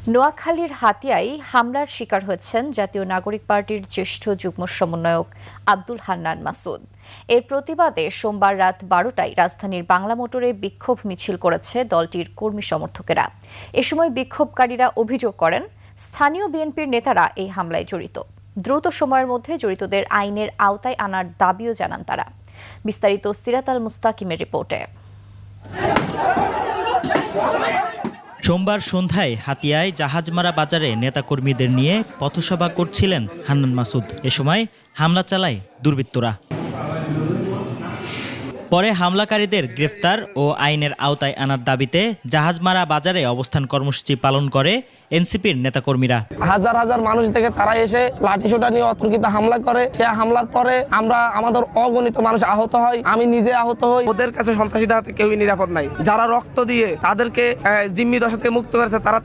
নোয়াখালীর হাতিয়ায় হামলার শিকার হয়েছেন জাতীয় নাগরিক পার্টির জ্যেষ্ঠ যুগ্ম সমন্বয়ক আব্দুল হান্নান মাসুদ। এর প্রতিবাদে সোমবার রাত 12টায় রাজধানীর বাংলা মোটরে বিক্ষোভ মিছিল করেছে দলটির কর্মী সমর্থকেরা। এ সময় বিক্ষোভকারীরা অভিযোগ করেন, স্থানীয় বিএনপির নেতারা এই হামলায় জড়িত। দ্রুত সময়ের মধ্যে জড়িতদের আইনের আওতায় আনার দাবিও জানান তারা। বিস্তারিত সিরাত আল মুস্তাকিমের রিপোর্টে। সোমবার সন্ধ্যায় হাতিয়ায় জাহাজমারা বাজারে নেতাকর্মীদের নিয়ে পথসভা করছিলেন হান্নান মাসুদ। এ সময় হামলা চালায় দুর্বৃত্তরা। পরে হামলাকারীদের গ্রেফতার ও আইনের আওতায় আনার দাবিতে জাহাজমারা বাজারে অবস্থান কর্মসূচি পালন করে এনসিপির নেতাকর্মীরা। হাজার হাজার মানুষ থেকে তারা এসে লাঠিসোঁটা নিয়ে অতর্কিত হামলা করে। সে হামলার পরে আমাদের অগণিত মানুষ আহত হয়, আমি নিজে আহত হই। ওদের কাছে সন্ত্রাসীদের হাতে কেউই নিরাপদ নাই। যারা রক্ত দিয়ে তাদেরকে জিম্মি দশা থেকে মুক্ত করেছে তারা